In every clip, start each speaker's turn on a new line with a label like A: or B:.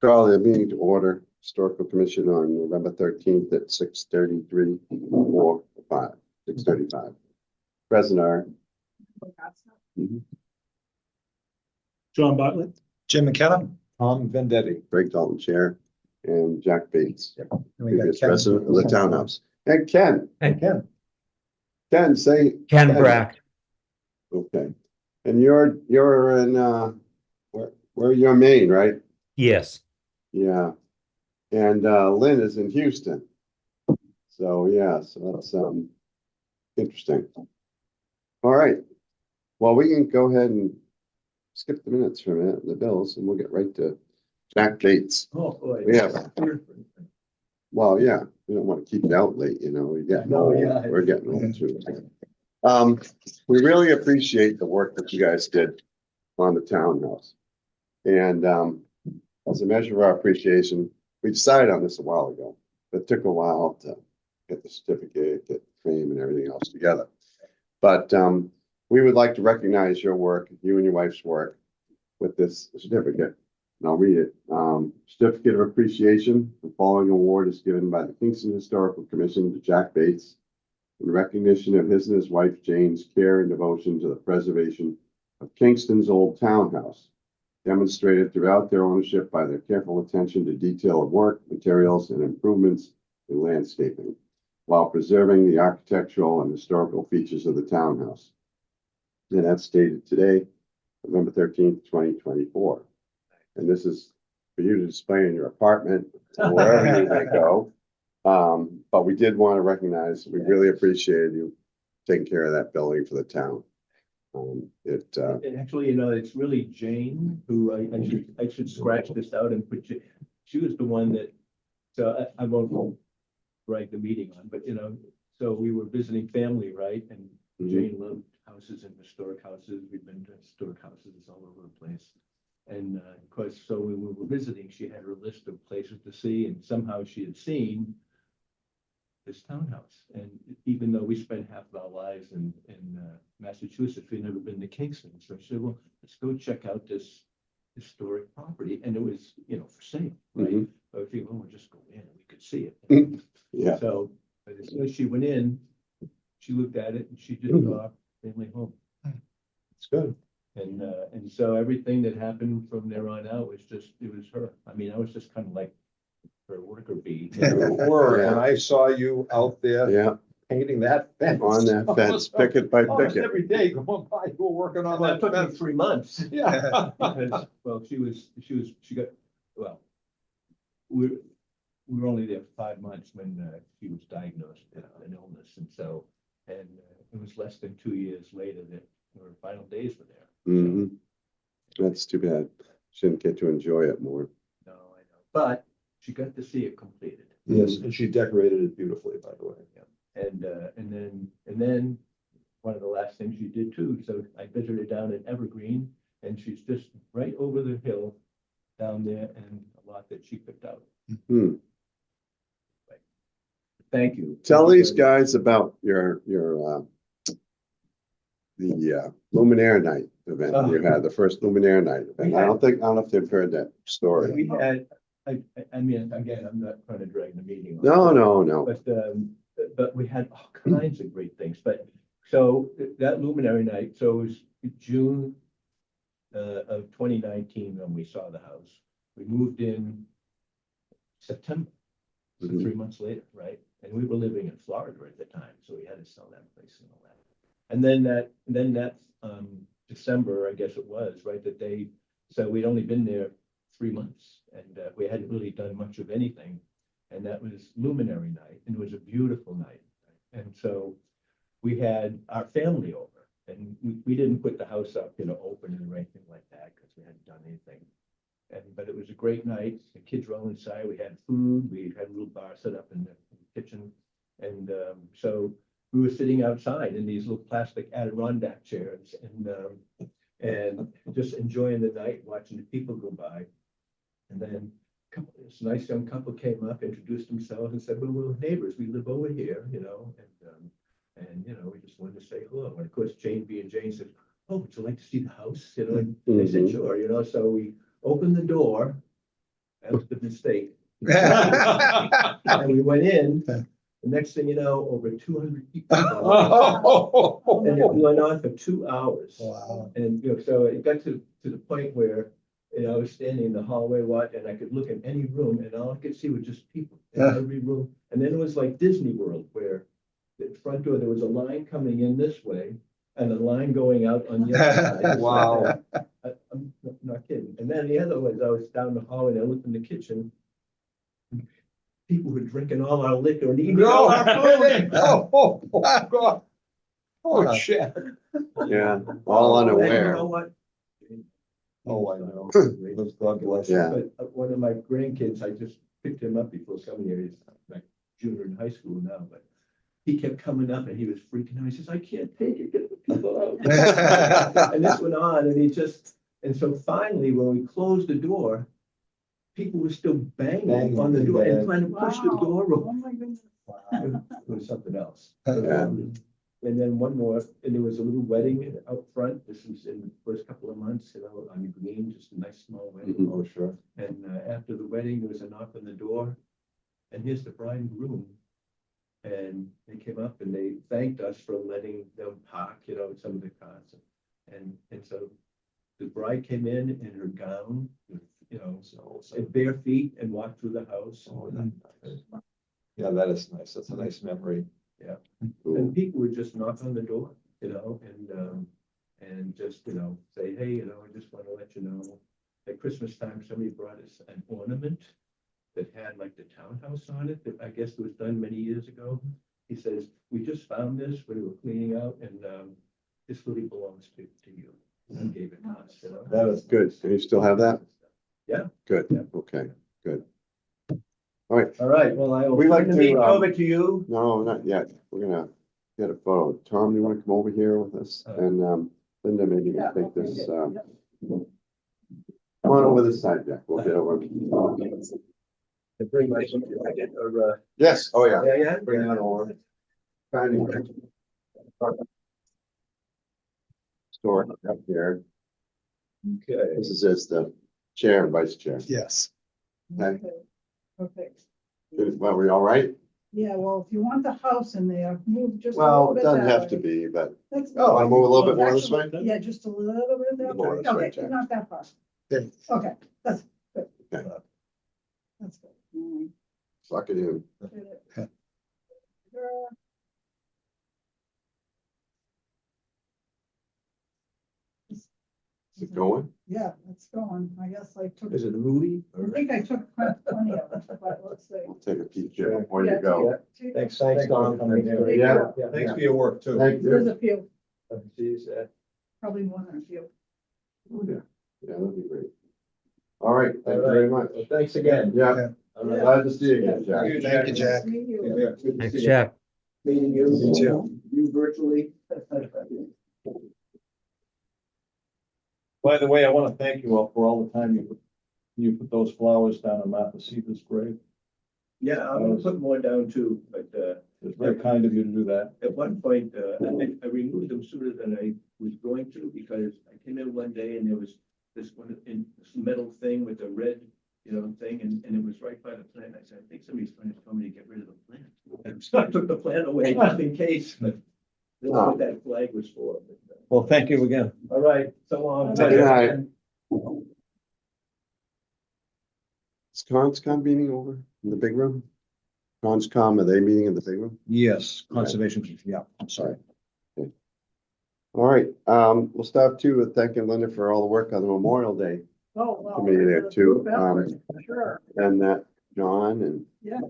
A: Call the meeting to order, Historical Commission on November 13th at 6:33 or 6:35. Present are
B: John Bartlett.
C: Jim McKenna. Tom Vendetti.
A: Greg Dalton Chair and Jack Bates,
C: And we got
A: previous
C: Ken.
A: president of the townhouse. And Ken,
C: And Ken.
A: say.
D: Ken Brack.
A: Okay. And you're in, where you're Maine, right?
D: Yes.
A: Yeah. And Lynn is in Houston. So yeah, so that's interesting. All right. Well, we can go ahead and skip the minutes for a minute, the bills, and we'll get right to Jack Bates.
B: Oh, boy.
A: We have, well, yeah, we don't want to keep it out late, you know, we're getting old. We're getting old too. We really appreciate the work that you guys did on the townhouse. And as a measure of our appreciation, we decided on this a while ago, but it took a while to get the certificate, get the frame and everything else together. But we would like to recognize your work, you and your wife's work with this certificate. And I'll read it. Certificate of Appreciation. The following award is given by the Kingston Historical Commission to Jack Bates in recognition of his and his wife Jane's care and devotion to the preservation of Kingston's old townhouse, demonstrated throughout their ownership by their careful attention to detail of work, materials, and improvements in landscaping, while preserving the architectural and historical features of the townhouse. And that's dated today, November 13th, 2024. And this is for you to display in your apartment or wherever you may go. But we did want to recognize, we really appreciated you taking care of that building for the town.
B: And actually, you know, it's really Jane who I should scratch this out and put she was the one that, so I won't write the meeting on, but you know, so we were visiting family, right? And Jane loved houses and historic houses. We've been to historic houses all over the place. And of course, so when we were visiting, she had her list of places to see, and somehow she had seen this townhouse. And even though we spent half of our lives in Massachusetts, we'd never been to Kingston. So she said, well, let's go check out this historic property. And it was, you know, for sale, right? But I figured, well, we'll just go in and we could see it.
A: Yeah.
B: So but as soon as she went in, she looked at it and she just saw family home.
C: It's good.
B: And so everything that happened from there on out was just, it was her. I mean, I was just kind of like her worker bee.
C: Or, and I saw you out there
A: Yeah,
C: painting that fence.
A: on that fence, picket by
C: Almost
A: picket.
C: every day going by, you were working on
B: That
C: that
B: took me
C: fence.
B: 3 months.
C: Yeah.
B: Because, well, she got, well, we were only there for 5 months when she was diagnosed with an illness. And so, and it was less than 2 years later that her final days were there.
A: That's too bad. She didn't get to enjoy it more.
B: No, I know, but she got to see it completed.
C: Yes, and she decorated it beautifully, by the way.
B: And then one of the last things she did too, so I visited her down in Evergreen, and she's just right over the hill down there, and a lot that she picked out. Thank you.
A: Tell these guys about your the Luminaire Night event you had, the first Luminaire Night event. I don't know if they've heard that story.
B: We had, I mean, again, I'm not trying to drag the meeting on.
A: No.
B: But we had all kinds of great things. But so that Luminary Night, so it was June of 2019 when we saw the house. We moved in September, so 3 months later, right? And we were living in Florida at the time, so we had to sell that place and all that. And then that December, I guess it was, right, so we'd only been there 3 months, and we hadn't really done much of anything. And that was Luminary Night, and it was a beautiful night. And so we had our family over, and we didn't put the house up, you know, open or anything like that, because we hadn't done anything. But it was a great night. The kids were all inside. We had food. We had a little bar set up in the kitchen. And so we were sitting outside in these little plastic Adirondack chairs and just enjoying the night, watching the people go by. And then this nice young couple came up, introduced themselves, and said, well, we're neighbors. We live over here, you know, and you know, we just wanted to say hello. And of course, Jane being Jane said, oh, would you like to see the house? You know, and they said, sure, you know, so we opened the door That was the mistake. And we went in, the next thing you know, over 200 people. And it went on for 2 hours.
C: Wow.
B: And, so it got to the point where, I was standing in the hallway watch and I could look in any room and all I could see was just people in every room. And then it was like Disney World where the front door, there was a line coming in this way and a line going out on the other side.
C: Wow.
B: I'm not kidding. And then the other was, I was down the hallway and I looked in the kitchen. People were drinking all our liquor and eating all our food.
C: Oh, God. Oh, shit.
A: Yeah, all
B: And you
A: unaware.
B: know what?
C: Oh, I know. God bless you.
A: Yeah.
B: But one of my grandkids, I just picked him up before coming here. He's like junior in high school now, but he kept coming up and he was freaking out. He says, I can't take it, get the people out. And this went on and so finally, when we closed the door, people were still banging on the door and trying to push the door
D: Oh,
B: open.
D: my goodness.
B: It was something else.
A: Yeah.
B: And then one more, and there was a little wedding out front. This was in the first couple of months, on the green, just a nice small wedding.
A: Mhm.
C: Oh, sure.
B: And after the wedding, there was a knock on the door, and here's the bride and groom. And they came up and they thanked us for letting them park, some of the cars. And so the bride came in her gown, with, and bare feet and walked through the house.
C: Oh, nice. Yeah, that is nice. That's a nice memory.
B: And people would just knock on the door, and just, say, hey, I just want to let you know, at Christmas time, somebody brought us an ornament that had like the townhouse on it, that I guess was done many years ago. He says, we just found this when we were cleaning out, and this really belongs to you. And he gave it to us.
C: That is
A: Good. And you still have that?
B: Yeah.
A: Good.
B: Yeah.
A: Okay, good. All right.
B: All right, well, I will
A: We like
B: turn the
A: to,
B: meeting over to you.
A: No, not yet. We're gonna get a photo. Tom, you wanna come over here with us? And Linda, maybe you
D: Yeah,
A: can take this,
D: yeah.
A: come on over this side, Jack. We'll get over.
B: To bring my, or,
A: Yes, oh, yeah.
B: yeah.
A: Bring that over. Store up here.
B: Okay.
A: This is the chair and vice chair.
C: Yes.
A: Okay.
D: Okay.
A: Well, we all right?
D: Yeah, well, if you want the house in there, move just a
A: Well,
D: little
A: it
D: bit
A: doesn't
D: that
A: have to
D: way.
A: be, but
D: That's-
A: wanna move a little bit more this way?
D: Yeah, just a little bit that
A: More
D: way.
A: this way,
D: Okay,
A: Jack.
D: not that far.
C: Okay.
D: Okay, that's good.
A: Okay.
D: That's good. Mm,
A: Suck it in.
D: get it.
C: Yeah.
D: Girl,
A: Is it going?
D: yeah, it's going. I guess I took,
B: Is it a movie?
D: I think I took plenty of it, but let's see.
A: I'll take a peek here before
D: Yeah,
A: you go.
D: take-
B: Thanks, Don.
A: Yeah.
C: Thanks for your work too.
A: Thank
D: There's
A: you.
D: a few,
B: Probably
D: probably more than a few.
A: Oh, yeah, yeah, that'd be great. All right, thank you very much.
B: Well, thanks again.
A: Yeah,
B: All right.
A: glad to see you again, Jack.
C: Thank you, Jack.
D: Nice to meet you.
B: Yeah, good to
E: Thanks,
B: see you.
E: Jack.
B: Meeting you.
C: You too.
B: You virtually.
C: By the way, I want to thank you all for all the time you put those flowers down on Martha Seaver's grave.
B: Yeah, I'm gonna put more down too, but,
C: It's very kind of you to do that.
B: at one point, I removed them sooner than I was going to, because I came in one day and there was this this metal thing with a red, thing, and it was right by the plant. I said, I think somebody's trying to tell me to get rid of the plant. And so I took the plant away just in case, but that's what that flag was for. But,
C: Well, thank you again.
B: all right, so long.
A: Good night. Is Conscom meeting over in the big room? Conscom, are they meeting in the big room?
C: Yes, conservation, yeah, I'm sorry.
A: All right, we'll start too with thanking Linda for all the work on the Memorial Day
D: Oh, well.
A: committee there
D: it's a
A: too.
D: group effort, for Sure.
A: And that John and
D: Yeah.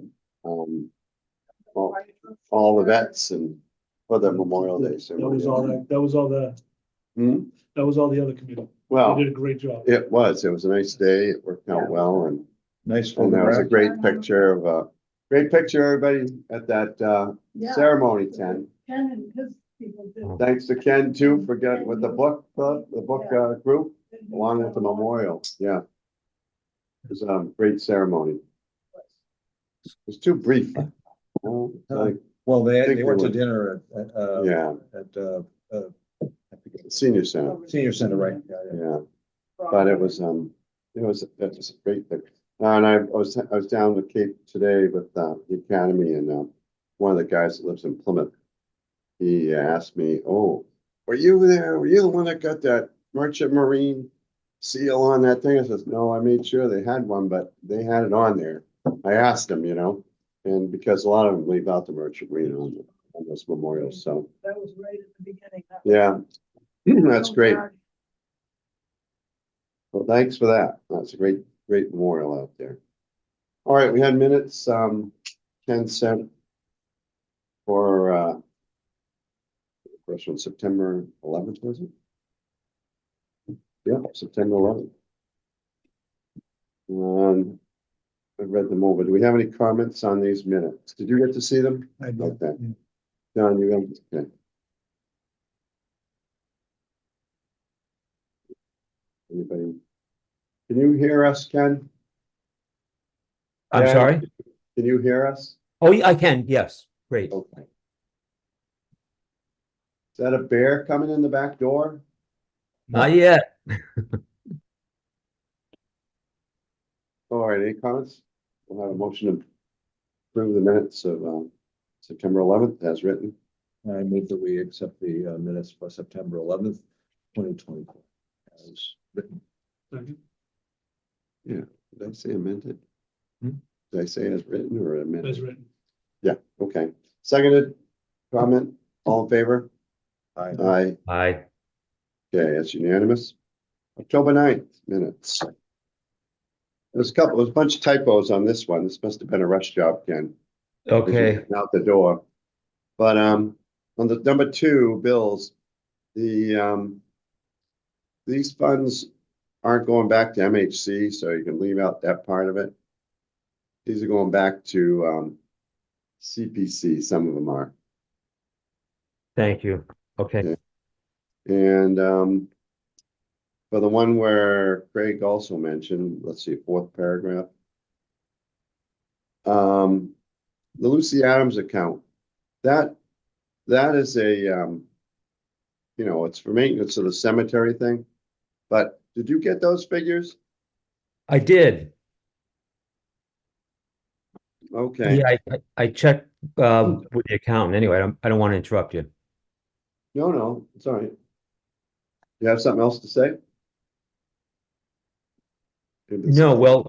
A: All the vets and for the Memorial Day.
F: That was
A: ceremony.
F: all that, that was all the,
A: Hmm?
F: that was all the other committee. They
A: Well,
F: did a great job.
A: it was a nice day. It worked out well and
C: Nice
A: And that was a
C: photograph.
A: great picture great picture, everybody, at that
D: Yeah.
A: ceremony tent.
D: Ken and his people did.
A: Thanks to Ken too for getting with the book club, the book group, along with the memorial. Yeah. It was a great ceremony. It was too brief. Like,
C: Well,
A: think
C: they
A: we
C: went to
A: would-
C: dinner
A: yeah,
C: at, I forget,
A: senior center,
C: Senior Center, right? Yeah, yeah.
A: yeah, but it was a great picture. And I was down the Cape today with, the academy and, one of the guys that lives in Plymouth. He asked me, "Oh, were you there? Were you the one that got that merchant marine seal on that thing?" I says, "No, I made sure they had one, but they had it on there." I asked him, and because a lot of them leave out the merchant marine on those memorials, so,
D: That was right at the beginning.
A: yeah. That's great. Well, thanks for that. That's a great memorial out there. All right, we had minutes, Ken sent for, first one, September 11th, was it? Yeah, September 11th. I read them over. Do we have any comments on these minutes? Did you get to see them?
F: I did,
A: Okay.
F: yeah.
A: John, you got, okay. Anybody? Can you hear us, Ken?
E: I'm
A: Ken,
E: sorry?
A: Can you hear us?
E: Oh, yeah, I can, yes, great.
A: Okay. Is that a bear coming in the back door?
E: Not yet.
A: All right, any comments? We'll have a motion to approve the minutes of, September 11th as written.
C: I move that we accept the minutes for September 11th, 2024. As written.
F: Second.
A: Did I say amended?
E: Hmm?
A: Did I say as written or amended?
F: As written.
A: Yeah, okay. Seconded, comment, all in favor?
C: Aye.
A: Aye.
E: Aye.
A: Okay, that's unanimous. October 9th minutes. There's a bunch of typos on this one. This must have been a rush job, Ken.
E: Okay,
A: Out the door. But, on the number 2 bills, these funds aren't going back to MHC, so you can leave out that part of it. These are going back to, CPC, some of them are.
E: thank you. Okay,
A: And, for the one where Craig also mentioned, let's see, 4th paragraph. The Lucy Adams account, that is a, it's for maintenance of the cemetery thing. But did you get those figures?
E: I did.
A: Okay,
E: Yeah, I checked with the accountant anyway. I don't want to interrupt you.
A: no, it's all right. You have something else to say?
E: No, well,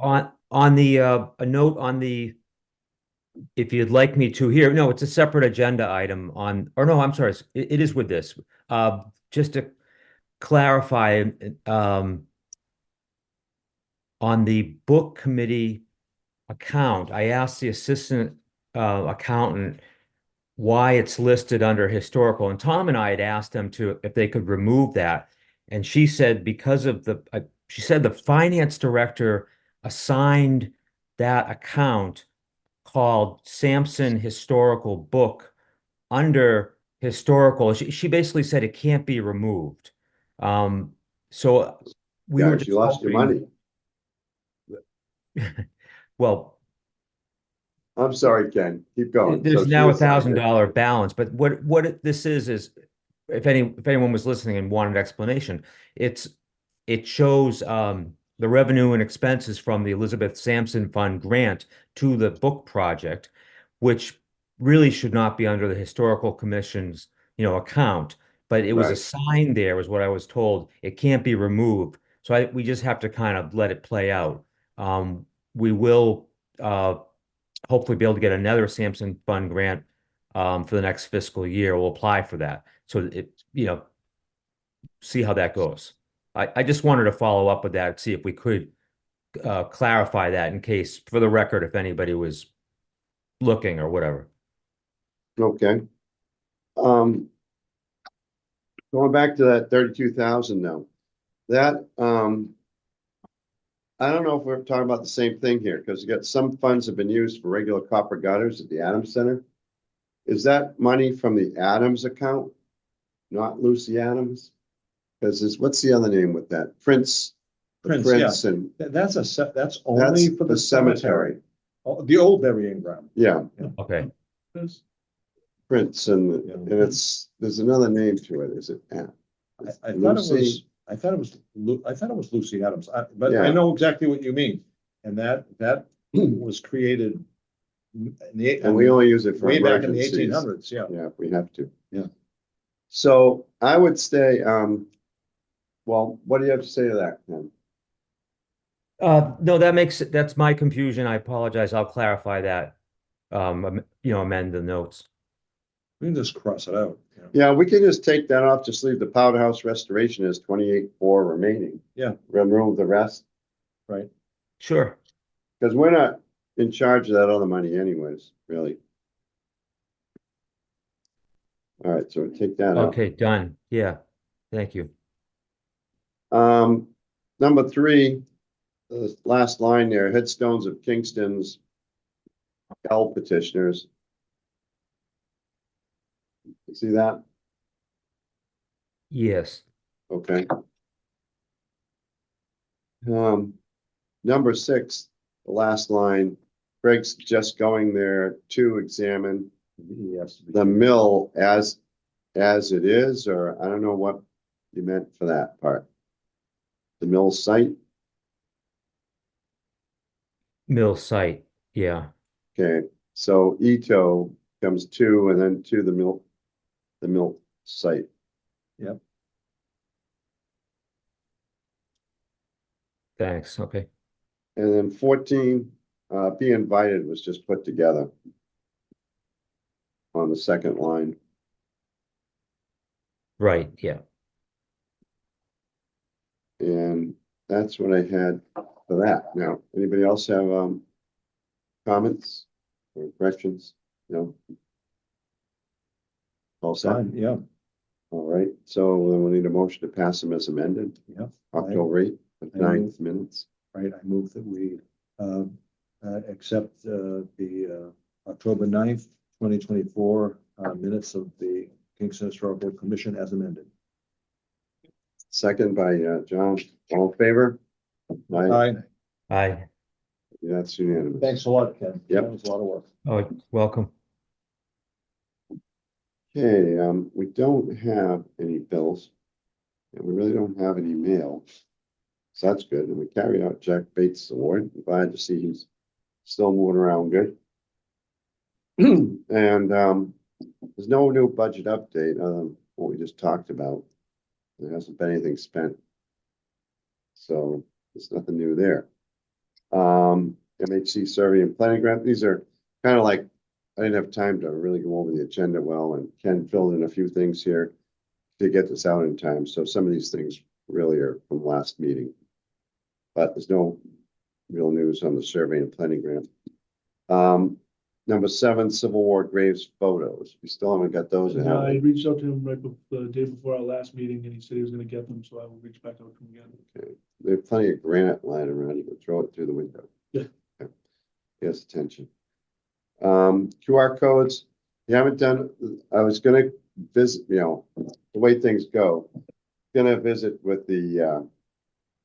E: on the a note on the, if you'd like me to here, no, it's a separate agenda item on, or no, I'm sorry, it is with this. Just to clarify, on the book committee account, I asked the assistant accountant why it's listed under historical, and Tom and I had asked them to, if they could remove that. And she said because of she said the finance director assigned that account called Sampson Historical Book under historical. She basically said it can't be removed. So we were
A: Guys,
E: just
A: you lost your money.
E: well,
A: I'm sorry, Ken, keep going.
E: there's
A: So
E: now
A: she assigned it.
E: $1,000 balance, but this is if anyone was listening and wanted explanation, it shows the revenue and expenses from the Elizabeth Sampson Fund grant to the book project, which really should not be under the historical commission's account, but it was
A: Right.
E: assigned there, was what I was told. It can't be removed, so we just have to kind of let it play out. We will hopefully be able to get another Sampson Fund grant for the next fiscal year. We'll apply for that. So see how that goes. I just wanted to follow up with that, see if we could clarify that in case, for the record, if anybody was looking or whatever.
A: Okay. Going back to that 32,000 now, that, I don't know if we're talking about the same thing here, because you got some funds have been used for regular copper gutters at the Adams Center. Is that money from the Adams account, not Lucy Adams? Because what's the other name with that? Prince,
C: Prince,
A: and
C: That's only
A: that's
C: for
A: the cemetery.
C: Oh, the old burying ground.
A: Yeah,
E: Okay.
A: Prince and
C: Yeah.
A: there's another name to it. Is it?
C: I thought it was Lucy Adams, but
A: Yeah.
C: I know exactly what you mean. And that was created in the.
A: And we only use it for
C: Way back in the
A: emergencies.
C: 1800s, yeah.
A: Yeah, if we have to.
C: Yeah.
A: So I would say, well, what do you have to say to that, Ken?
E: No, that's my confusion. I apologize. I'll clarify that. Amend the notes.
C: We can just cross it out.
A: Yeah, we can just take that off, just leave the powder house restoration as 28.4 remaining.
C: Yeah.
A: Remove the rest,
C: Right.
E: Sure.
A: because we're not in charge of that other money anyways, really. All right, so take that out.
E: Okay, done. Yeah. Thank you.
A: Number 3, the last line there, headstones of Kingston's L petitioners. You see that?
E: Yes.
A: Okay. Number 6, the last line, Greg's just going there to examine
C: Yes.
A: the mill as it is, or I don't know what you meant for that part. The mill site,
E: Mill site. Yeah.
A: okay, so Ito comes to and then to the mill site.
C: Yep.
E: Thanks. Okay.
A: And then 14, be invited was just put together on the second line.
E: Right. Yeah.
A: And that's what I had for that. Now, anybody else have comments or questions? No? All set?
C: Fine, yeah,
A: All right, so then we'll need a motion to pass them as amended,
C: yeah.
A: October 8th, the
C: I move-
A: 9th minutes.
C: Right, I move that we accept the October 9th, 2024 minutes of the Kingston Historical Commission as amended.
A: Second by John, all in favor? Aye,
C: Aye.
E: Aye.
A: that's unanimous.
C: Thanks a lot, Ken.
A: Yep.
C: That was a lot of work.
E: Oh, welcome.
A: Okay, we don't have any bills. And we really don't have any mail. So that's good. And we carried out Jack Bates' award. I'm glad to see he's still moving around good. And there's no new budget update other than what we just talked about. There hasn't been anything spent. So there's nothing new there. MHC survey and planning grant, these are kind of like, I didn't have time to really go over the agenda well, and Ken filled in a few things here to get this out in time. So some of these things really are from last meeting. But there's no real news on the survey and planning grant. Number 7, Civil War graves photos. We still haven't got those.
F: And I reached out to him the day before our last meeting and he said he was gonna get them, so I will reach back out to him again.
A: There's plenty of granite lying around. You can throw it through the window.
F: Yeah.
A: Yes, attention. QR codes. You haven't done, I was gonna visit, the way things go. Gonna visit with the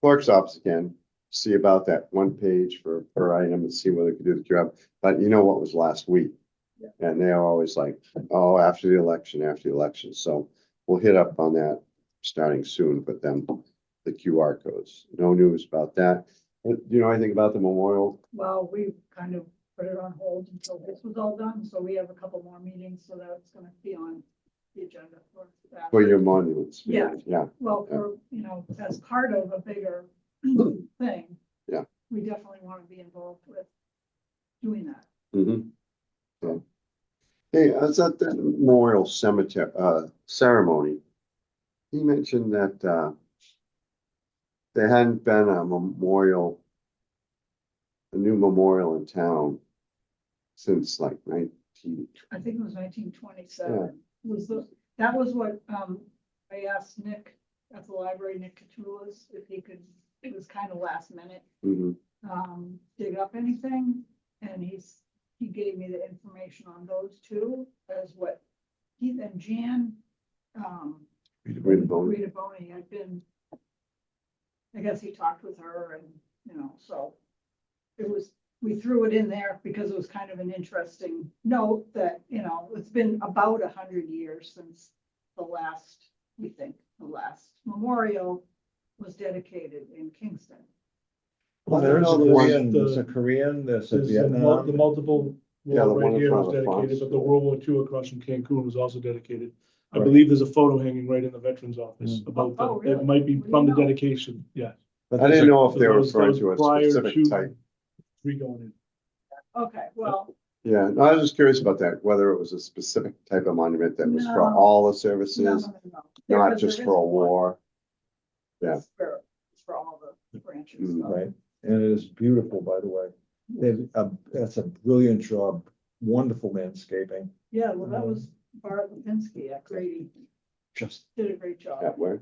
A: clerk's office again, see about that one page per item and see whether we can do the job. But you know what was last week?
D: Yeah.
A: And they are always like, oh, after the election. So we'll hit up on that starting soon, but then the QR codes. No news about that. Do you know anything about the memorial?
D: Well, we kind of put it on hold until this was all done, so we have a couple more meetings, so that it's gonna be on the agenda for that.
A: For your monuments?
D: Yeah.
A: Yeah,
D: Well, for, as part of a bigger thing.
A: Yeah.
D: We definitely want to be involved with doing that.
A: So. Hey, I was at the memorial cemetery, ceremony. He mentioned that, there hadn't been a new memorial in town since like 19.
D: I think it was 1927. That was what, I asked Nick at the library, Nick Catoulas, if he could, it was kind of last minute,
A: Mhm.
D: dig up anything. And he gave me the information on those two as what Keith and Jan,
A: Rita Bone.
D: Rita Boney had been, I guess he talked with her and, so we threw it in there because it was kind of an interesting note that, it's been about 100 years since the last memorial was dedicated in Kingston.
A: Well,
C: There's a
A: I don't know,
C: Korean,
F: the-
C: there's a Korean, there's a
F: There's the
C: Vietnam.
F: multiple,
A: Yeah, the
F: one
A: one
F: right
A: in
F: here
A: front
F: was
A: of the farm
F: dedicated, but the
A: school.
F: World War II across from Cancun was also dedicated. I
C: Right.
F: believe there's a photo hanging right in the veterans office
C: Mm.
F: about
D: Oh,
F: that. It
D: really?
F: might be
D: What do
F: from
D: you
F: the
D: know?
F: dedication, yeah.
C: But
A: I
C: there's
A: didn't
C: a-
A: know if
F: So
A: they were
F: those
A: referring to a
F: prior
A: specific
F: to
A: type.
F: Three going in.
D: Okay, well,
A: Yeah, no, I was just curious about that, whether it was a specific type of monument that was for
D: No.
A: all the
D: no,
A: services,
D: no.
A: not
D: Because
A: just
D: there
A: for a
D: is one
A: war. Yeah.
D: that's for all the branches.
A: Mm.
D: so.
C: Right, and it is beautiful, by the way. That's a brilliant job, wonderful landscaping,
D: Yeah, well, that was Bart Lipinski at Grady,
C: just,
D: did a great job.
A: That way.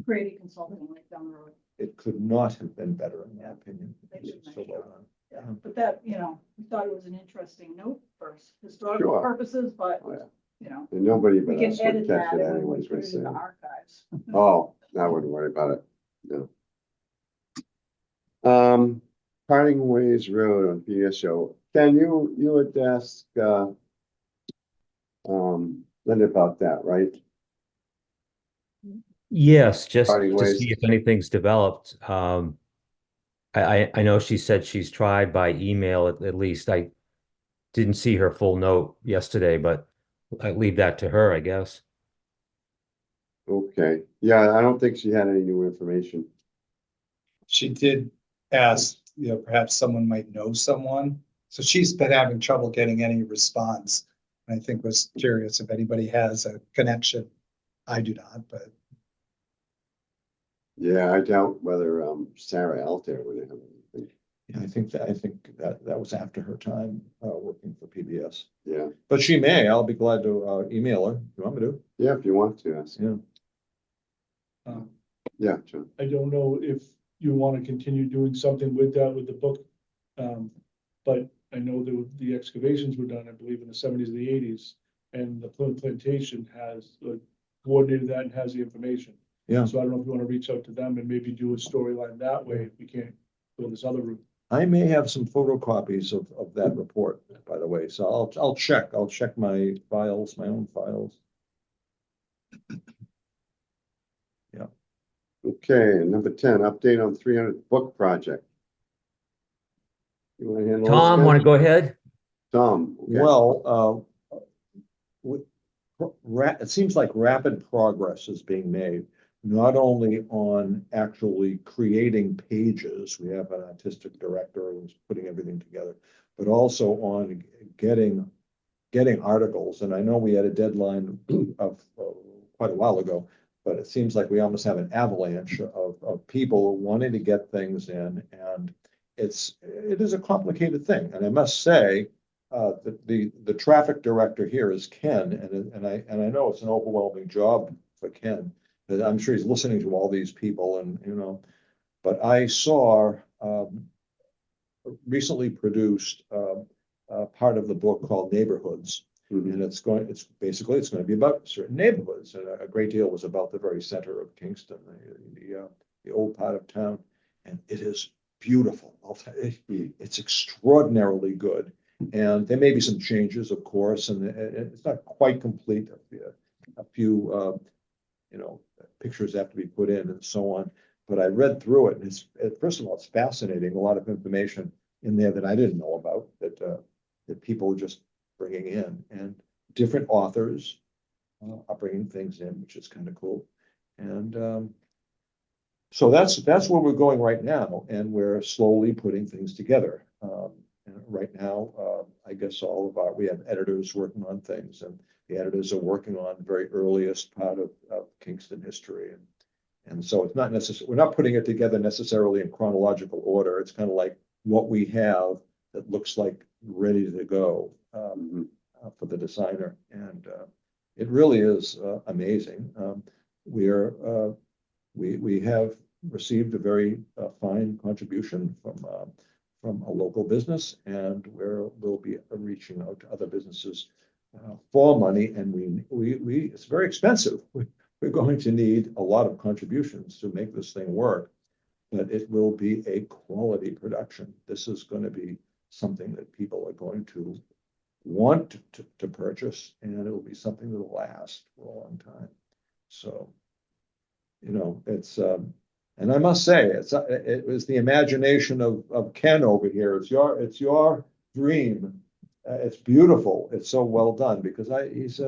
D: Grady Consulting, right down the road.
C: it could not have been better in my opinion.
D: They
C: It's
D: did a
C: so
D: nice
C: well
D: job.
C: done.
D: Yeah, but that, we thought it was an interesting note for historical
A: Sure.
D: purposes, but,
A: Oh, yeah.
D: We
A: And nobody but
D: can
A: us would
D: edit
A: catch
D: that
A: it
D: and
A: anyway,
D: when we
A: is what
D: put
A: it's
D: it in the
A: saying.
D: archives.
A: Oh, I wouldn't worry about it, no. Parting Ways Road on PSO. Ken, you had asked, Linda about that, right?
E: Yes, just
A: Parting
E: to
A: ways.
E: see if anything's developed. I know she said she's tried by email at least. I didn't see her full note yesterday, but I leave that to her, I guess.
A: Okay, yeah, I don't think she had any new information.
G: She did ask, perhaps someone might know someone. So she's been having trouble getting any response. I think was curious if anybody has a connection. I do not, but
A: Yeah, I doubt whether, Sarah Altair would have anything.
C: Yeah, I think that was after her time, working for PBS.
A: Yeah,
C: But she may, I'll be glad to, email her, if you want me to,
A: yeah, if you want to, ask.
C: yeah.
F: Um,
A: Yeah, John.
F: I don't know if you want to continue doing something with that, with the book. But I know the excavations were done, I believe, in the '70s and the '80s. And the Plymouth Plantation has coordinated that and has the information.
C: Yeah.
F: So I don't know if you want to reach out to them and maybe do a storyline that way if we can't go this other route.
C: I may have some photocopies of that report, by the way, so I'll check my files, my own files.
A: Okay, number 10, update on 300th book project. You want to handle this?
E: Tom,
A: Ken?
E: want to go ahead?
A: Tom, okay.
C: Well, it seems like rapid progress is being made, not only on actually creating pages. We have an artistic director who's putting everything together, but also on getting articles. And I know we had a deadline of quite a while ago, but it seems like we almost have an avalanche of people wanting to get things in, and it is a complicated thing. And I must say, the traffic director here is Ken, and I know it's an overwhelming job for Ken. But I'm sure he's listening to all these people, and but I saw recently produced part of the book called Neighborhoods.
A: Mhm.
C: And it's going to be about certain neighborhoods, and a great deal was about the very center of Kingston, the old part of town, and it is beautiful. It's extraordinarily good, and there may be some changes, of course, and it's not quite complete. A few, pictures have to be put in and so on. But I read through it, and first of all, it's fascinating. A lot of information in there that I didn't know about that people are just bringing in, and different authors are bringing things in, which is kind of cool. And so that's where we're going right now, and we're slowly putting things together. And right now, I guess we have editors working on things, and the editors are working on the very earliest part of Kingston history. And so it's not necessarily, we're not putting it together necessarily in chronological order. It's kind of like what we have that looks like ready to go for the designer. And it really is amazing. We have received a very fine contribution from a local business, and we'll be reaching out to other businesses for money. And it's very expensive. We're going to need a lot of contributions to make this thing work, but it will be a quality production. This is going to be something that people are going to want to purchase, and it will be something that will last for a long time. So, it's And I must say, it was the imagination of Ken over here. It's your dream. It's beautiful. It's so well done because he's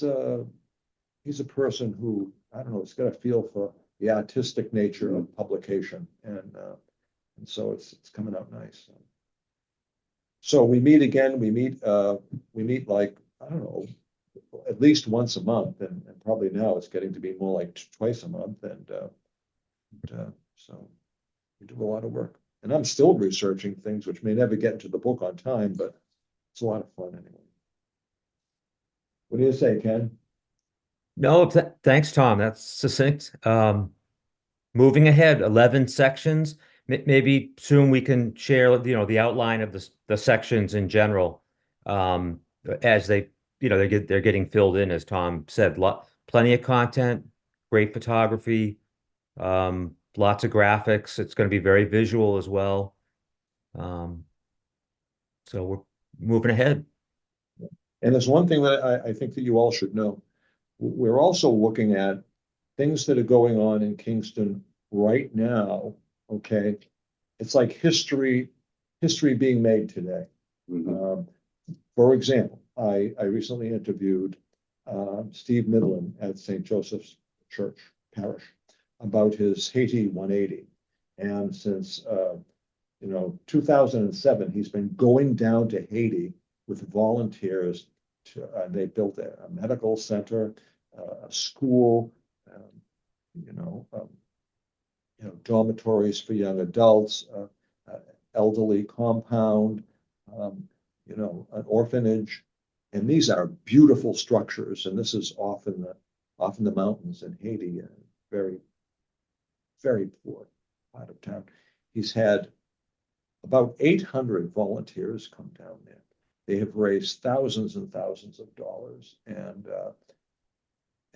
C: a person who, I don't know, he's got a feel for the artistic nature of publication, and so it's coming out nice. So we meet again. We meet like, I don't know, at least once a month, and probably now it's getting to be more like twice a month, and so we do a lot of work. And I'm still researching things which may never get into the book on time, but it's a lot of fun anyway. What do you say, Ken?
E: No, thanks, Tom. That's succinct. Moving ahead, 11 sections. Maybe soon we can share, the outline of the sections in general. As they, they're getting filled in, as Tom said. Plenty of content, great photography, lots of graphics. It's going to be very visual as well. So we're moving ahead.
C: And there's one thing that I think that you all should know. We're also looking at things that are going on in Kingston right now. Okay. It's like history being made today. For example, I recently interviewed Steve Midland at St. Joseph's Church Parish about his Haiti 180. And since 2007, he's been going down to Haiti with volunteers. They built a medical center, a school, dormitories for young adults, elderly compound, an orphanage. And these are beautiful structures. And this is often the mountains in Haiti, and very, very poor part of town. He's had about 800 volunteers come down there. They have raised thousands and thousands of dollars, and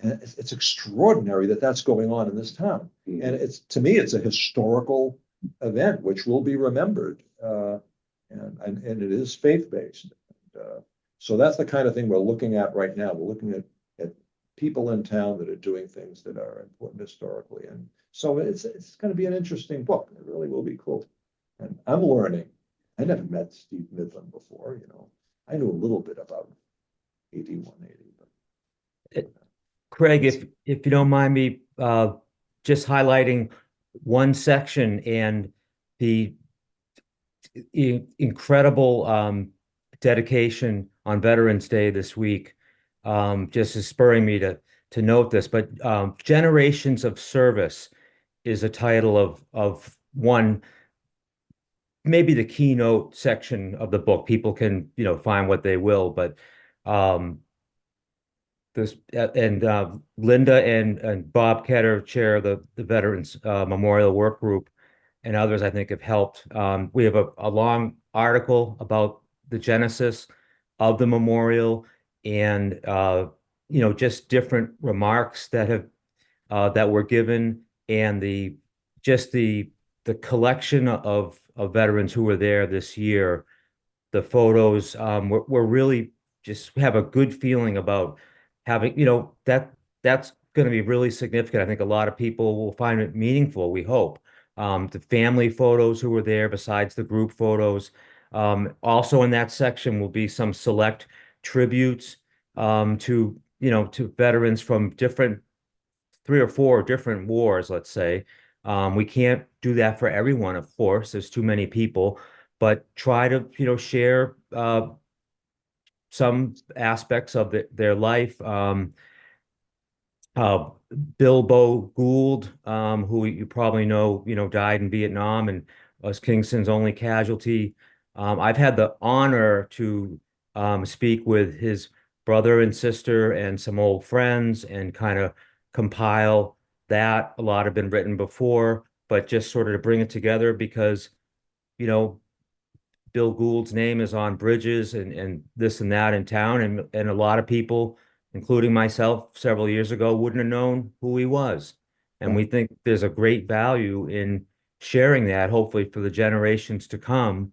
C: it's extraordinary that that's going on in this town. And to me, it's a historical event which will be remembered, and it is faith-based. So that's the kind of thing we're looking at right now. We're looking at people in town that are doing things that are important historically, and so it's going to be an interesting book. It really will be cool. And I'm learning. I never met Steve Midland before. I knew a little bit about 8180, but
E: Craig, if you don't mind me just highlighting one section and the incredible dedication on Veterans Day this week, just is spurring me to note this. But Generations of Service is a title of one, maybe the keynote section of the book. People can find what they will, but this and Linda and Bob Ketter, chair of the Veterans Memorial Work Group, and others I think have helped. We have a long article about the genesis of the memorial, and just different remarks that were given, and the collection of veterans who were there this year. The photos were really just have a good feeling about having, that's going to be really significant. I think a lot of people will find it meaningful, we hope. The family photos who were there besides the group photos. Also in that section will be some select tributes to veterans from 3 or 4 different wars, let's say. We can't do that for everyone, of course. There's too many people, but try to share some aspects of their life. Bilbo Gould, who you probably know, died in Vietnam and was Kingston's only casualty. I've had the honor to speak with his brother and sister and some old friends and kind of compile that. A lot have been written before, but just sort of to bring it together because, Bill Gould's name is on bridges and this and that in town, and a lot of people, including myself several years ago, wouldn't have known who he was. And we think there's a great value in sharing that, hopefully for the generations to come,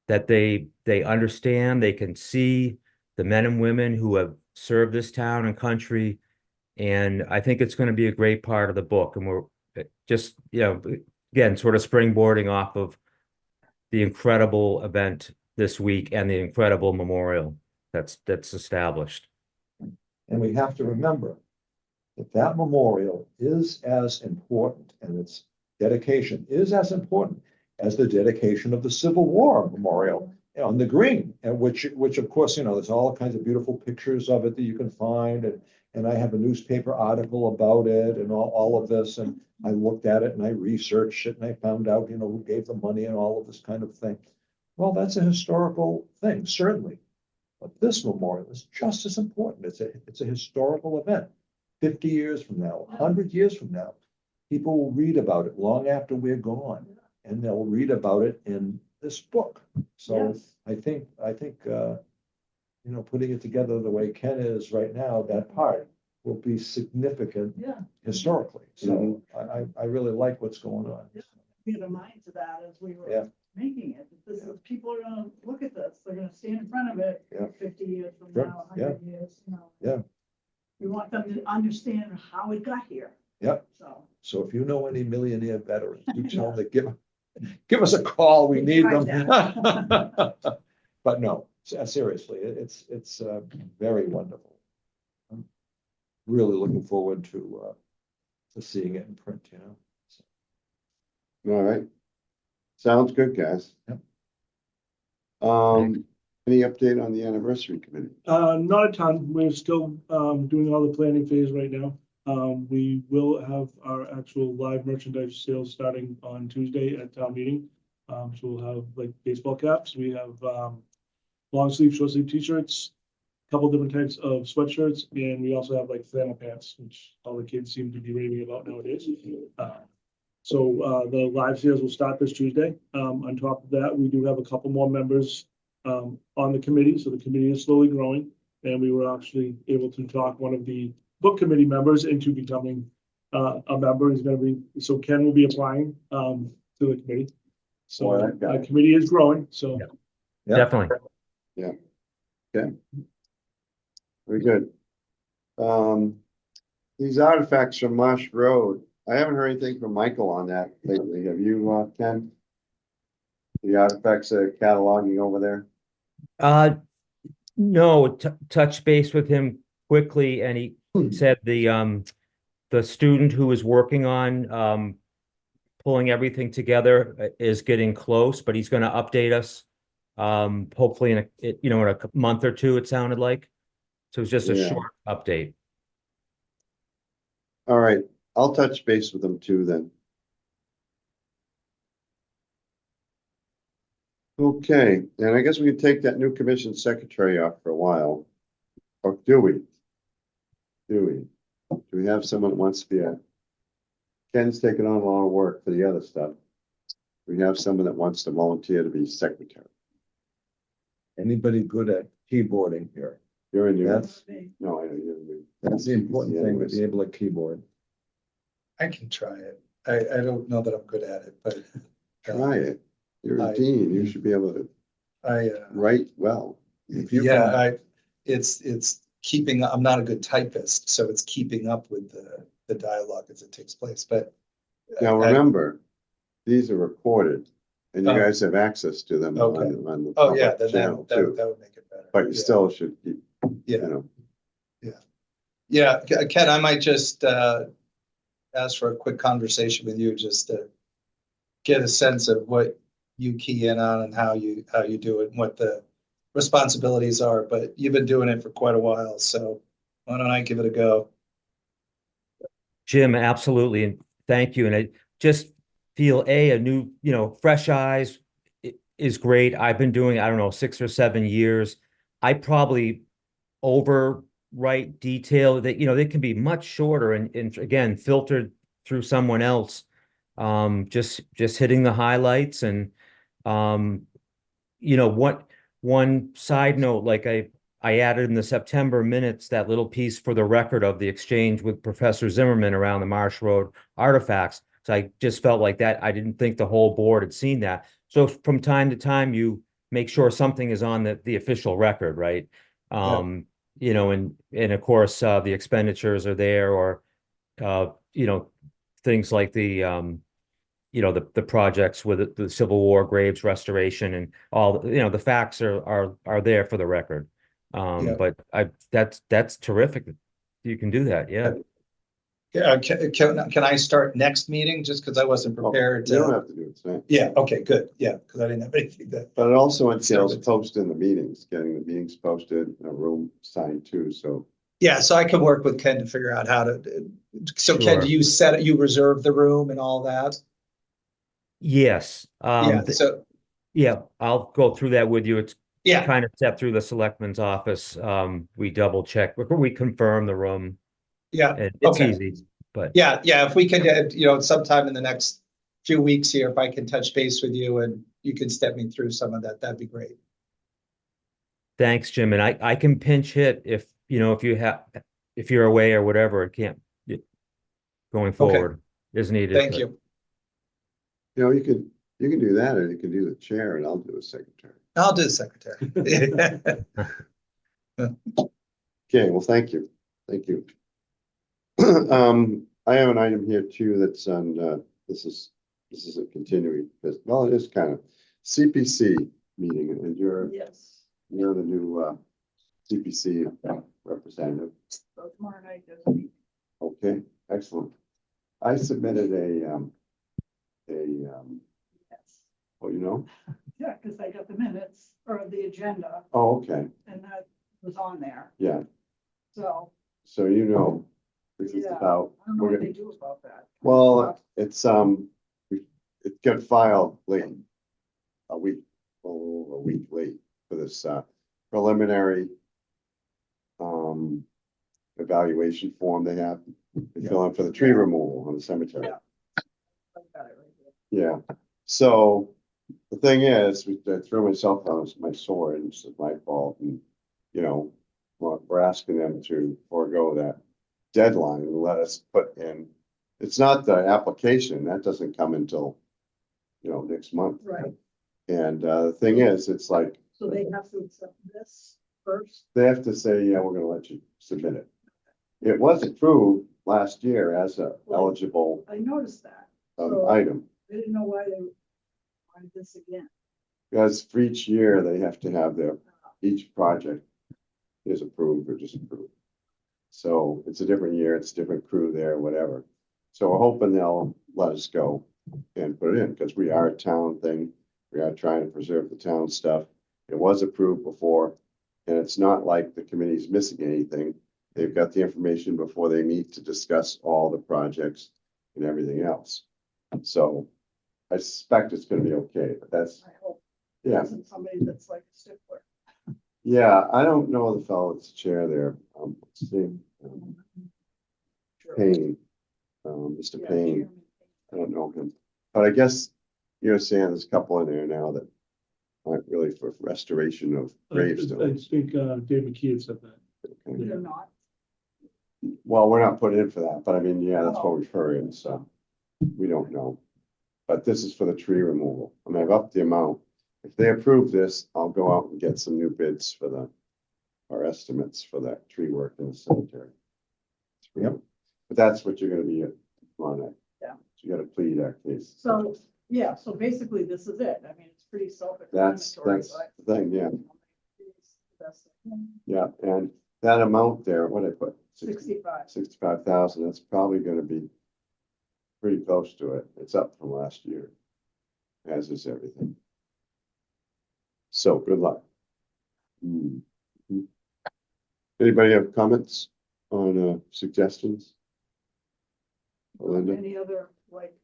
E: that they understand, they can see the men and women who have served this town and country. And I think it's going to be a great part of the book. And just, again, sort of springboarding off of the incredible event this week and the incredible memorial that's established.
C: And we have to remember that that memorial is as important, and its dedication is as important as the dedication of the Civil War Memorial on the green, and which of course, there's all kinds of beautiful pictures of it that you can find, and I have a newspaper article about it and all of this, and I looked at it and I researched it and I found out, who gave the money and all of this kind of thing. Well, that's a historical thing, certainly. But this memorial is just as important. It's a historical event. 50 years from now, 100 years from now, people will read about it long after we're gone, and they'll read about it in this book. So
D: Yes.
C: I think, putting it together the way Ken is right now, that part will be significant
D: Yeah,
C: historically. So I really like what's going on.
D: we had a mind to that as we
C: Yeah.
D: were making it. This is, people are gonna look at this, they're gonna stand in front of it
C: Yeah.
D: 50 years from
C: Sure.
D: now, 100 years,
C: Yeah.
D: We want them to understand how it got here.
C: Yep.
D: So.
C: So if you know any millionaire veterans, you tell them to give us a call. We need them. But no, seriously, it's very wonderful. I'm really looking forward to seeing it in print,
A: All right. Sounds good, guys.
C: Yep.
A: Any update on the anniversary committee?
F: Not a ton. We're still, doing all the planning phase right now. We will have our actual live merchandise sales starting on Tuesday at town meeting. So we'll have like baseball caps. We have, long sleeve, short sleeve t-shirts, a couple different types of sweatshirts, and we also have like flannel pants, which all the kids seem to be raving about nowadays. So the live sales will start this Tuesday. On top of that, we do have a couple more members on the committee, so the committee is slowly growing, and we were actually able to talk one of the book committee members into becoming a member. He's going to be, so Ken will be applying to the committee. So
A: Boy, that guy.
F: the committee is growing, so.
C: Yeah.
E: Definitely.
A: Very good. These artifacts from Marsh Road, I haven't heard anything from Michael on that lately. Have you, Ken? The artifacts are cataloging over there?
E: No, touch base with him quickly, and he said the student who is working on pulling everything together is getting close, but he's going to update us hopefully in a month or two, it sounded like. So it's just a
A: Yeah.
E: short update.
A: All right, I'll touch base with them too then. Okay, and I guess we can take that new commission secretary off for a while. Or do we? Do we have someone that wants to be Ken's taking on a lot of work for the other stuff. We have someone that wants to volunteer to be secretary.
C: Anybody good at keyboarding here?
A: You're in your,
C: That's,
A: no, I know you're.
C: that's the important thing, to be able to keyboard.
G: I can try it. I don't know that I'm good at it, but.
A: Try it. You're a
G: I-
A: dean, you should be able to
G: I,
A: write well.
C: If you
G: yeah,
C: can-
G: it's keeping, I'm not a good typist, so it's keeping up with the dialogue as it takes place, but.
A: Now,
G: I-
A: remember, these are recorded and you
G: Oh.
A: guys have access to them
G: Okay.
A: on the
G: Oh, yeah,
A: public
G: then
A: channel
G: that
A: too.
G: would make it better.
A: But you
G: Yeah.
A: still should keep,
G: Yeah.
A: you know,
G: Yeah, Ken, I might just ask for a quick conversation with you, just to get a sense of what you key in on and how you do it and what the responsibilities are, but you've been doing it for quite a while, so why don't I give it a go?
E: Jim, absolutely, and thank you. And I just feel a new, fresh eyes is great. I've been doing, I don't know, 6 or 7 years. I probably overwrite detail that, they can be much shorter and again, filtered through someone else. Just hitting the highlights and, one side note, like I added in the September minutes, that little piece for the record of the exchange with Professor Zimmerman around the Marsh Road artifacts. So I just felt like that. I didn't think the whole board had seen that. So from time to time, you make sure something is on the official record, right? And of course, the expenditures are there, or, things like the, the projects with the Civil War graves restoration and all, the facts are there for the record.
G: Yeah.
E: But that's terrific. You can do that, yeah.
G: Can I start next meeting, just because I wasn't prepared
A: You don't
G: to?
A: have to do it tonight.
G: Yeah, okay, good, yeah, because I didn't have anything that.
A: But it also entails posting the meetings, getting the meetings posted, a room signed too, so.
G: Yeah, so I can work with Ken to figure out how to, so Ken,
E: Sure.
G: do you set it, you reserve the room and all that?
E: Yes.
G: Yeah, so,
E: Yeah, I'll go through that with you. It's
G: yeah,
E: kind of set through the selectman's office. We double check, we confirm the room.
G: yeah,
E: And it's
G: okay.
E: easy, but
G: Yeah, if we could, sometime in the next few weeks here, if I can touch base with you and you can step me through some of that, that'd be great.
E: thanks, Jim. And I can pinch hit if if you're away or whatever, it can't going forward is needed.
G: Thank
E: but-
G: you.
A: You can do that, or you can do the chair and I'll do the secretary.
G: I'll do the secretary.
A: Okay, well, thank you. Thank you. I have an item here too that's on, this is a continuing, well, it is kind of CPC meeting, and
D: Yes,
A: you're the new CPC representative.
D: so tomorrow night there's a meeting.
A: Okay, excellent. I submitted
D: Yes.
A: oh, you know?
D: Yeah, because I got the minutes or the agenda
A: Oh, okay,
D: and that was on there.
A: yeah,
D: So,
A: so you know, this is
D: Yeah.
A: about,
D: I don't know
A: we're
D: what
A: gonna,
D: they do about that.
A: well, it's, it got filed late. A week late for this, preliminary, evaluation form they have. They fill in for the tree removal on the cemetery.
D: Yeah. I've got it right here.
A: Yeah, so the thing is, I threw myself on my sword, and it's my fault, and, we're asking them to forego that deadline and let us put in. It's not the application, that doesn't come until, next month.
D: Right,
A: And, the thing is, it's like,
D: so they have to accept this first.
A: they have to say, yeah, we're gonna let you submit it. It was approved last year as a eligible,
D: I noticed that. So-
A: item.
D: I didn't know why they wanted this again.
A: Because for each year, they have to have each project is approved or disapproved. So it's a different year, it's a different crew there, whatever. So we're hoping they'll let us go and put it in, because we are a town thing. We are trying to preserve the town stuff. It was approved before, and it's not like the committee's missing anything. They've got the information before they meet to discuss all the projects and everything else. So I suspect it's gonna be okay, but that's,
D: I hope it
A: yeah.
D: isn't somebody that's like a stickler.
A: Yeah, I don't know the fellow that's chair there. What's his name?
D: Sure.
A: Payne, Mr.
D: Yeah,
A: Payne.
D: Chairman.
A: I don't know him, but I guess you're saying there's a couple in there now that aren't really for restoration of
F: I
A: gravestones.
F: think Dave McKee had said that.
A: Okay.
D: They're not.
A: Well, we're not put in for that, but I mean, yeah, that's
D: Oh.
A: what we've heard, so we don't know. But this is for the tree removal. I mean, I've upped the amount. If they approve this, I'll go out and get some new bids for our estimates for that tree work in the cemetery.
C: Yep.
A: But that's what you're gonna be on it.
D: Yeah.
A: You gotta plead our case.
D: So, yeah, so basically this is it. I mean, it's pretty
A: That's
D: self-explanatory.
A: the thing, yeah,
D: It's the best thing.
A: yeah, and that amount there, what did I put?
D: 65.
A: 65,000, that's probably gonna be pretty close to it. It's up from last year, as is everything. So good luck. Mhm. Anybody have comments on suggestions? Linda?
D: Any other, like,